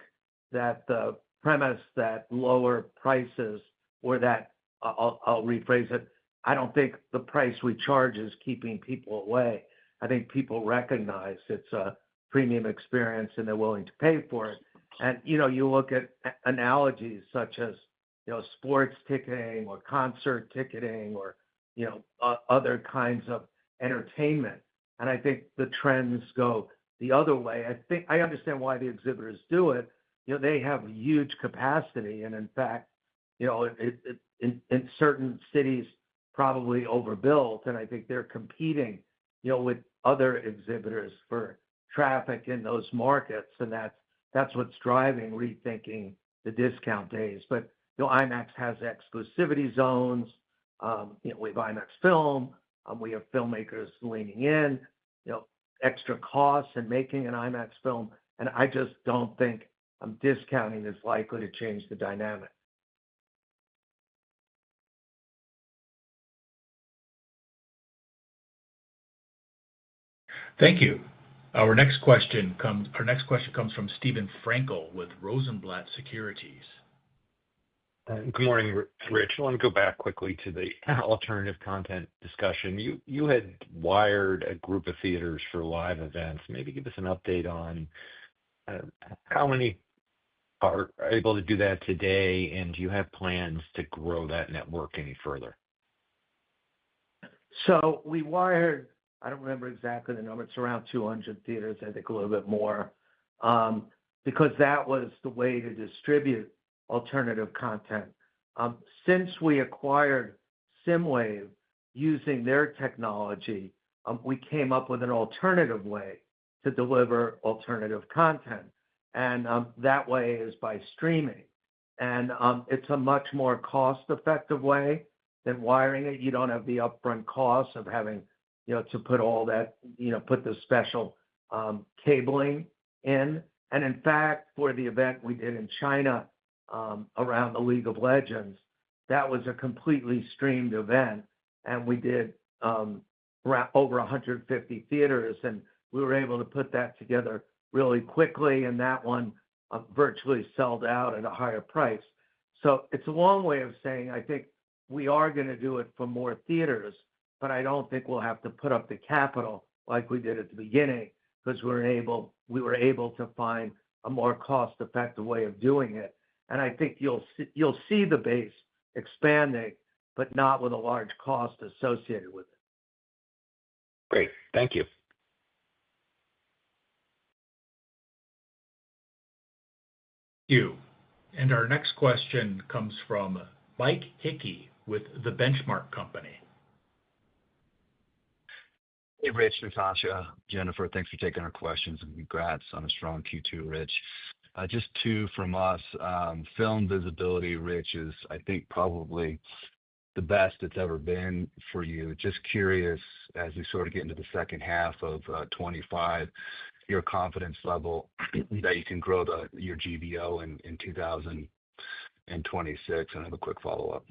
that the premise that lower prices, or that, I'll rephrase it, I don't think the price we charge is keeping people away. I think people recognize it's a premium experience and they're willing to pay for it. And, you look at analogies such as, sports ticketing or concert ticketing or, other kinds of entertainment. And I think the trends go the other way. I understand why the exhibitors do it. They have huge capacity. And in fact, in certain cities, probably overbuilt. And I think they're competing, with other exhibitors for traffic in those markets. And that's what's driving rethinking the discount days. But IMAX has exclusivity zones. We have IMAX Film. We have filmmakers leaning in. Extra costs in making an IMAX film, and I just don't think discounting is likely to change the dynamic.
Thank you. Our next question comes from Steven Frankel with Rosenblatt Securities.
Good morning, Rich. I want to go back quickly to the alternative content discussion. You had wired a group of theaters for live events. Maybe give us an update on how many are able to do that today, and do you have plans to grow that network any further?
So we wired, I don't remember exactly the number, it's around 200 theaters, I think a little bit more, because that was the way to distribute alternative content. Since we acquired SSIMWAVE using their technology, we came up with an alternative way to deliver alternative content. And that way is by streaming. And it's a much more cost-effective way than wiring it. You don't have the upfront costs of having, to put all that, put the special cabling in. And in fact, for the event we did in China around the League of Legends, that was a completely streamed event. And we did around over 150 theaters, and we were able to put that together really quickly, and that one virtually sold out at a higher price. So it's a long way of saying I think we are going to do it for more theaters, but I don't think we'll have to put up the capital like we did at the beginning, because we were able to find a more cost-effective way of doing it. And I think you'll see the base expanding, but not with a large cost associated with it.
Great. Thank you.
Thank you. And our next question comes from Mike Hickey with The Benchmark Company.
Hey, Rich, Natasha, Jennifer, thanks for taking our questions and congrats on a strong Q2, Rich. Just two from us. Film visibility, Rich, is, I think, probably the best it's ever been for you. Just curious, as we sort of get into the second half of 25, your confidence level that you can grow your GBO in 2026. And I have a quick follow-up.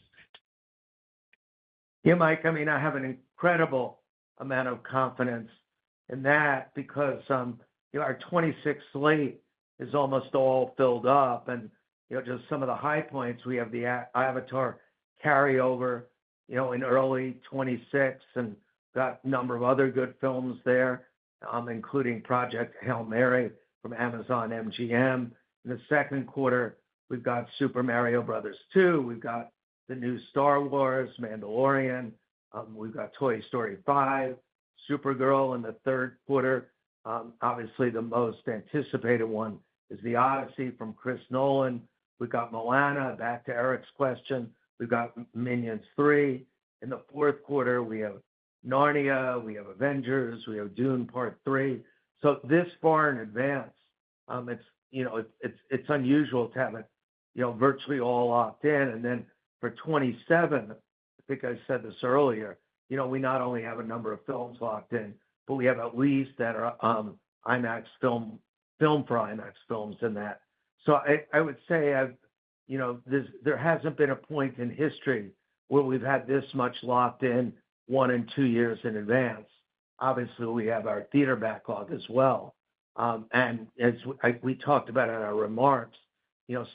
Yeah, Mike, I mean, I have an incredible amount of confidence in that because our 26 slate is almost all filled up, and just some of the high points, we have the Avatar carryover in early 26, and got a number of other good films there, including Project Hail Mary from Amazon MGM. In the second quarter, we've got Super Mario Brothers 2, we've got the new Star Wars, Mandalorian, we've got Toy Story 5, Supergirl in the third quarter. Obviously, the most anticipated one is The Odyssey from Chris Nolan. We've got Moana, back to Eric's question. We've got Minions 3. In the fourth quarter, we have Narnia, we have Avengers, we have Dune Part 3. So this far in advance, it's unusual to have it, virtually all locked in. And then for 27, I think I said this earlier, we not only have a number of films locked in, but we have at least that are IMAX film for IMAX films in that. So I would say there hasn't been a point in history where we've had this much locked in 1 and 2 years in advance. Obviously, we have our theater backlog as well. And as we talked about in our remarks,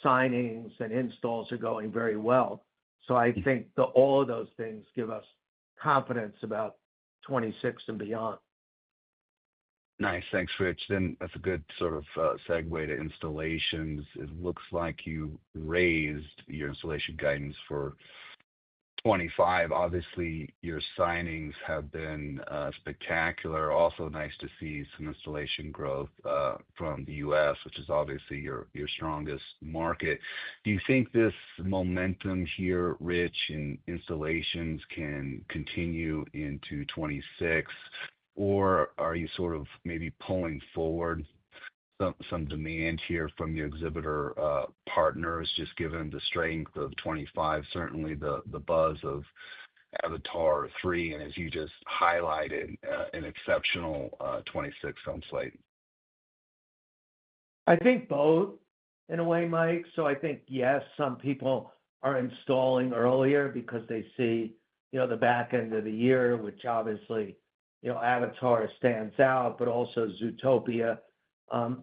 signings and installs are going very well. So I think all of those things give us confidence about 26 and beyond.
Nice. Thanks, Rich. Then that's a good sort of segue to installations. It looks like you raised your installation guidance for 25. Obviously, your signings have been spectacular. Also nice to see some installation growth from the U.S., which is obviously your strongest market. Do you think this momentum here, Rich, in installations can continue into 26, or are you sort of maybe pulling forward some demand here from your exhibitor partners, just given the strength of 25, certainly the buzz of Avatar 3, and as you just highlighted, an exceptional 26 film slate?
I think both in a way, Mike. So I think, yes, some people are installing earlier because they see, the back end of the year, which obviously, Avatar stands out, but also Zootopia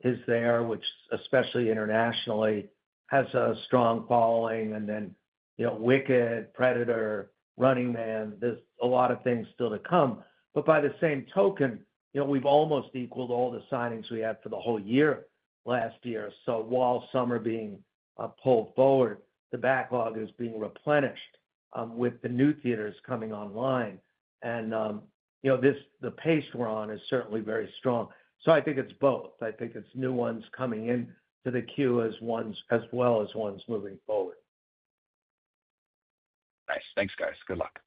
is there, which especially internationally has a strong following. And then, Wicked, Predator, Running Man, there's a lot of things still to come. But by the same token, we've almost equaled all the signings we had for the whole year last year. So while some are being pulled forward, the backlog is being replenished with the new theaters coming online. And, the pace we're on is certainly very strong. So I think it's both. I think it's new ones coming in to the queue as well as ones moving forward.
Nice. Thanks, guys. Good luck.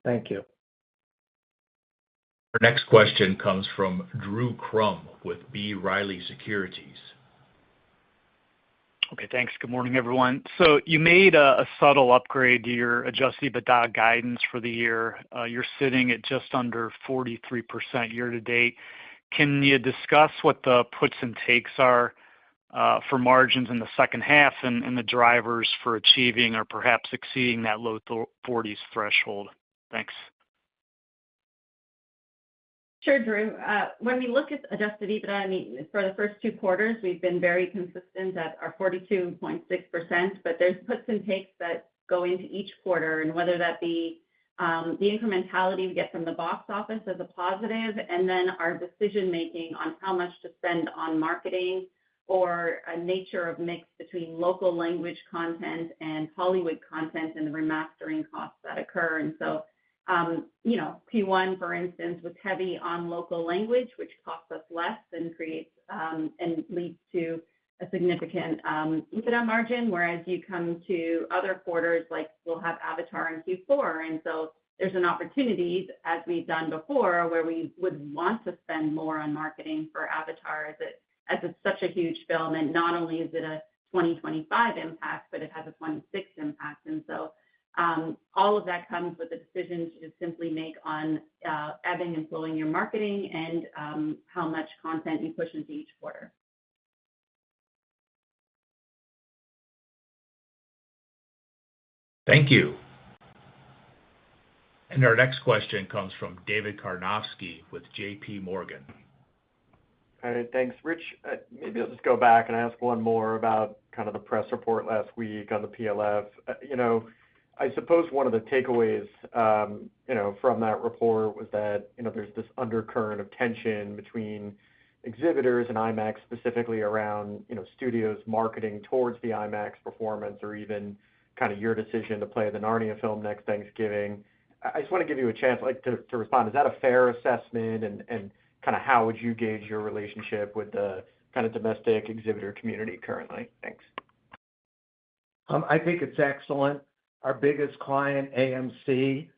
Thank you.
Our next question comes from Drew Crum with B. Riley Securities.
Okay, thanks. Good morning, everyone. So you made a subtle upgrade to your adjusted EBITDA guidance for the year. You're sitting at just under 43% year to date. Can you discuss what the puts and takes are for margins in the second half and the drivers for achieving or perhaps exceeding that low 40s threshold? Thanks.
Sure, Drew. When we look at adjusted EBITDA, I mean, for the first 2 quarters, we've been very consistent at our 42.6%, but there's puts and takes that go into each quarter, and whether that be the incrementality we get from the box office as a positive, and then our decision-making on how much to spend on marketing or a nature of mix between local language content and Hollywood content and the remastering costs that occur. And so, Q1, for instance, was heavy on local language, which costs us less and creates and leads to a significant EBITDA margin, whereas you come to other quarters, like we'll have Avatar in Q4. And so there's an opportunity, as we've done before, where we would want to spend more on marketing for Avatar as it's such a huge film. And not only is it a 2025 impact, but it has a 26 impact. And so all of that comes with a decision to just simply make on ebbing and flowing your marketing and how much content you push into each quarter.
Thank you. And our next question comes from David Karnovsky with J.P. Morgan.
All right, thanks. Rich, maybe I'll just go back and ask one more about kind of the press report last week on the PLF. I suppose one of the takeaways, from that report was that, there's this undercurrent of tension between exhibitors and IMAX, specifically around, studios marketing towards the IMAX performance, or even kind of your decision to play the Narnia film next Thanksgiving. I just want to give you a chance, to respond. Is that a fair assessment? And kind of how would you gauge your relationship with the kind of domestic exhibitor community currently? Thanks.
I think it's excellent. Our biggest client, AMC,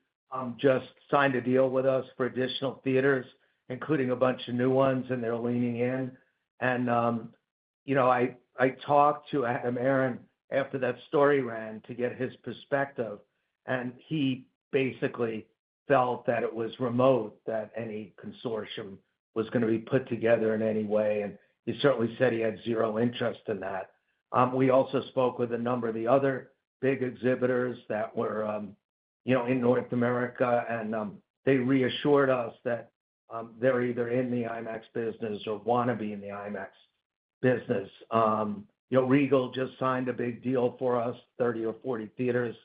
just signed a deal with us for additional theaters, including a bunch of new ones, and they're leaning in. And, I talked to Adam Aaron after that story ran to get his perspective, and he basically felt that it was remote that any consortium was going to be put together in any way, and he certainly said he had zero interest in that. We also spoke with a number of the other big exhibitors that were, in North America, and they reassured us that they're either in the IMAX business or want to be in the IMAX business. Regal just signed a big deal for us, 30 or 40 theaters.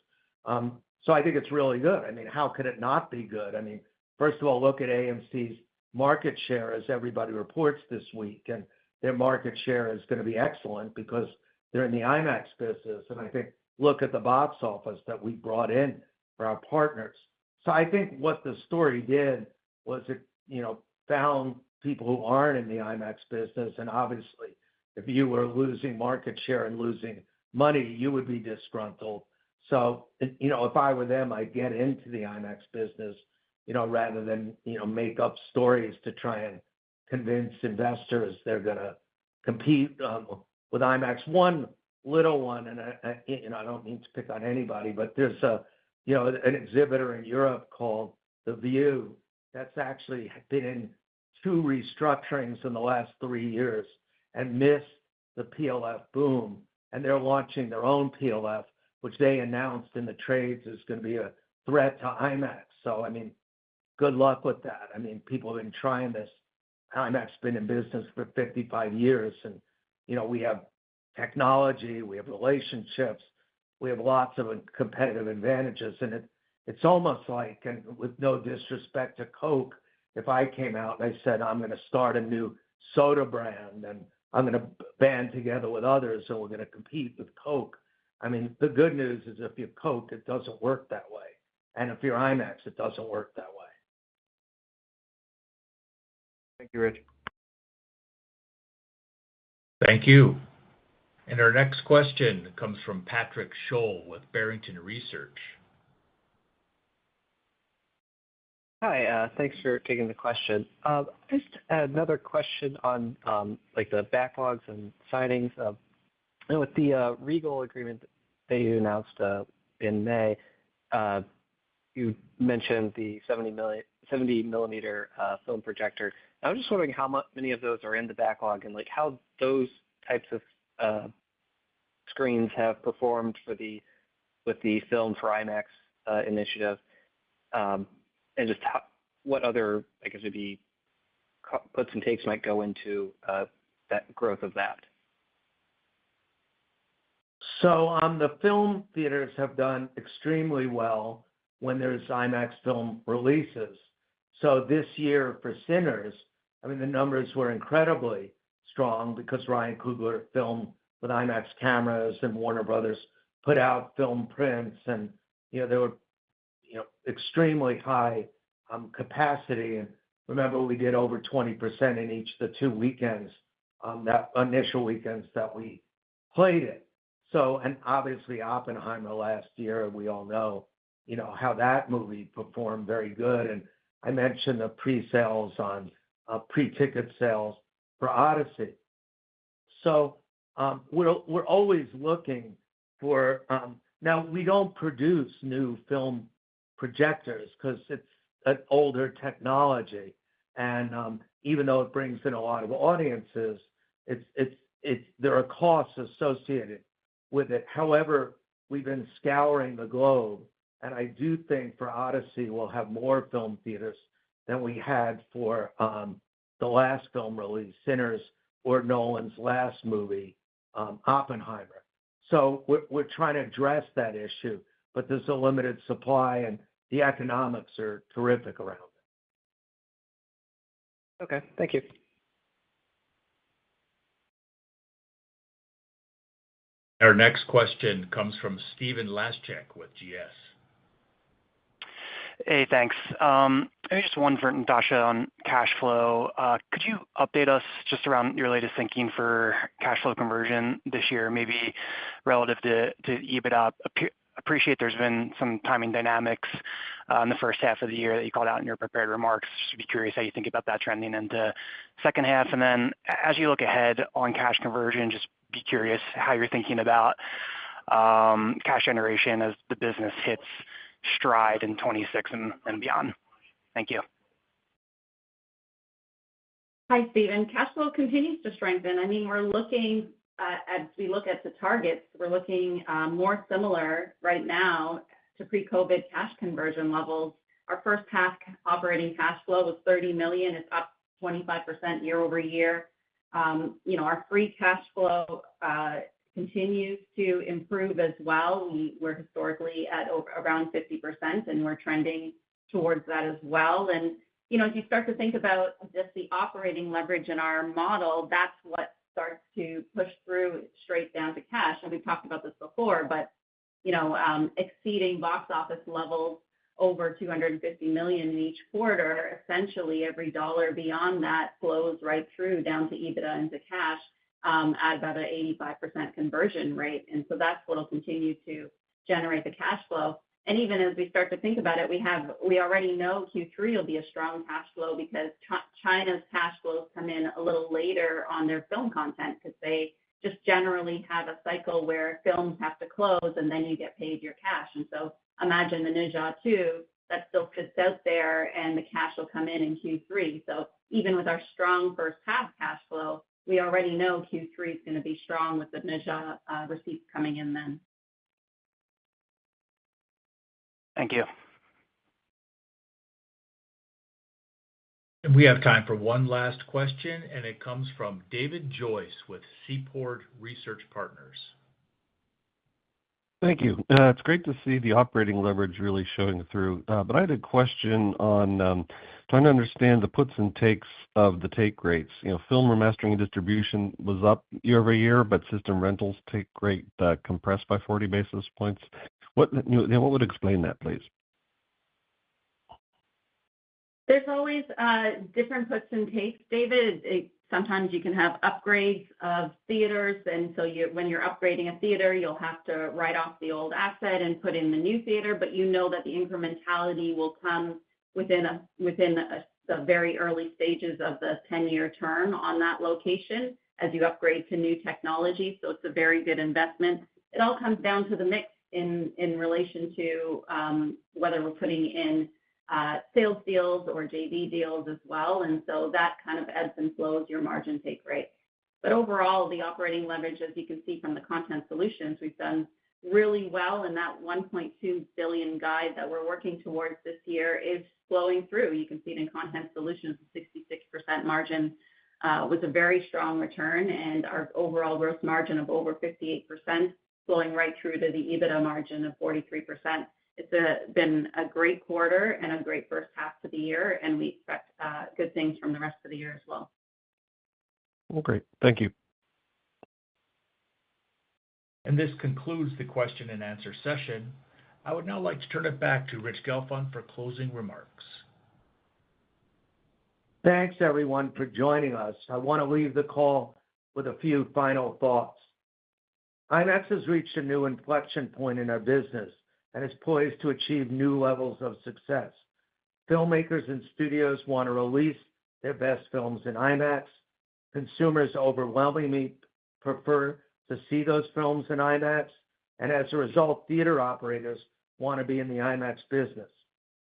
So I think it's really good. I mean, how could it not be good? I mean, first of all, look at AMC's market share as everybody reports this week, and their market share is going to be excellent because they're in the IMAX business. And I think, look at the box office that we brought in for our partners. So I think what the story did was it, found people who aren't in the IMAX business. And obviously, if you were losing market share and losing money, you would be disgruntled. So, if I were them, I'd get into the IMAX business, rather than, make up stories to try and convince investors they're going to compete with IMAX. One little one, and I don't mean to pick on anybody, but there's an exhibitor in Europe called The View that's actually been in 2 restructurings in the last 3 years and missed the PLF boom. And they're launching their own PLF, which they announced in the trades is going to be a threat to IMAX. So, I mean, good luck with that. I mean, people have been trying this. IMAX has been in business for 55 years. And, we have technology, we have relationships, we have lots of competitive advantages. And it's almost like, and with no disrespect to Coke, if I came out and I said, I'm going to start a new soda brand and I'm going to band together with others and we're going to compete with Coke. I mean, the good news is if you're Coke, it doesn't work that way. And if you're IMAX, it doesn't work that way.
Thank you, Rich.
Thank you. And our next question comes from Patrick Scholl with Barrington Research.
Hi, thanks for taking the question. Just another question on the backlogs and signings. With the Regal agreement that you announced in May, you mentioned the 70 millimeter film projector. I was just wondering how many of those are in the backlog and how those types of screens have performed with the Film for IMAX initiative. And just what other, maybe puts and takes might go into that growth of that.
So the film theaters have done extremely well when there's IMAX film releases. So this year for Sinners, the numbers were incredibly strong because Ryan Coogler filmed with IMAX cameras and Warner Brothers put out film prints, and they were extremely high capacity. And remember, we did over 20% in each of the 2 weekends that initial weekends that we played it. So, and obviously Oppenheimer last year, we all know, how that movie performed very good. And I mentioned the pre-sales on pre-ticket sales for Odyssey. So we're always looking for, now we don't produce new film projectors because it's an older technology. And even though it brings in a lot of audiences, there are costs associated with it. However, we've been scouring the globe, and I do think for Odyssey we'll have more film theaters than we had for the last film release, Sinners, or Nolan's last movie, Oppenheimer. So we're trying to address that issue, but there's a limited supply, and the economics are terrific around it.
Okay, thank you.
Our next question comes from Stephen Laszczyk with GS.
Hey, thanks. Maybe just one for Natasha on cash flow. Could you update us just around your latest thinking for cash flow conversion this year, maybe relative to EBITDA? Appreciate there's been some timing dynamics in the first half of the year that you called out in your prepared remarks. Just be curious how you think about that trending into second half. And then as you look ahead on cash conversion, just be curious how you're thinking about cash generation as the business hits stride in 26 and beyond. Thank you.
Hi, Stephen. Cash flow continues to strengthen. I mean, we're looking as we look at the targets, we're looking more similar right now to pre-COVID cash conversion levels. Our first half operating cash flow was $30 million. It's up 25% year over year. Our free cash flow continues to improve as well. We're historically at around 50%, and we're trending towards that as well. And, as you start to think about just the operating leverage in our model, that's what starts to push through straight down to cash. And we've talked about this before, but, exceeding box office levels over $250 million in each quarter, essentially every dollar beyond that flows right through down to EBITDA into cash at about an 85% conversion rate. And so that's what will continue to generate the cash flow. And even as we start to think about it, we already know Q3 will be a strong cash flow because China's cash flows come in a little later on their film content because they just generally have a cycle where films have to close and then you get paid your cash. And so imagine the Ne Zha 2 that still sits out there and the cash will come in Q3. So even with our strong first half cash flow, we already know Q3 is going to be strong with the Ne Zha receipts coming in then.
Thank you.
And we have time for one last question, and it comes from David Joyce with Seaport Research Partners.
Thank you. It's great to see the operating leverage really showing through. But I had a question on trying to understand the puts and takes of the take rates. Film remastering and distribution was up year over year, but system rentals take rate compressed by 40 basis points. What would explain that, please?
There's always different puts and takes, David. Sometimes you can have upgrades of theaters, and so when you're upgrading a theater, you'll have to write off the old asset and put in the new theater, but you know that the incrementality will come within the very early stages of the 10-year term on that location as you upgrade to new technology, so it's a very good investment. It all comes down to the mix in relation to whether we're putting in sales deals or JV deals as well. And so that kind of ebbs and flows your margin take rate. But overall, the operating leverage, as you can see from the content solutions, we've done really well. And that $1.2 billion guide that we're working towards this year is flowing through. You can see it in content solutions, 66% margin was a very strong return, and our overall gross margin of over 58% flowing right through to the EBITDA margin of 43%. It's been a great quarter and a great first half to the year, and we expect good things from the rest of the year as well.
Well, great. Thank you.
And this concludes the question and answer session. I would now like to turn it back to Rich Gelfond for closing remarks.
Thanks, everyone, for joining us. I want to leave the call with a few final thoughts. IMAX has reached a new inflection point in our business and is poised to achieve new levels of success. Filmmakers and studios want to release their best films in IMAX. Consumers overwhelmingly prefer to see those films in IMAX, and as a result, theater operators want to be in the IMAX business.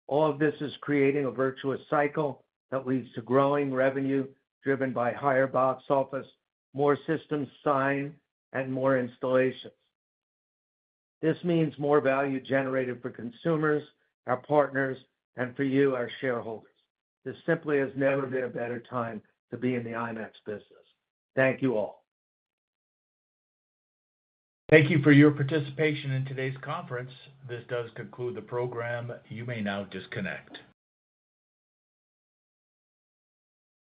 All of this is creating a virtuous cycle that leads to growing revenue driven by higher box office, more systems signed, and more installations. This means more value generated for consumers, our partners, and for you, our shareholders. This simply has never been a better time to be in the IMAX business. Thank you all.
Thank you for your participation in today's conference. This does conclude the program. You may now disconnect.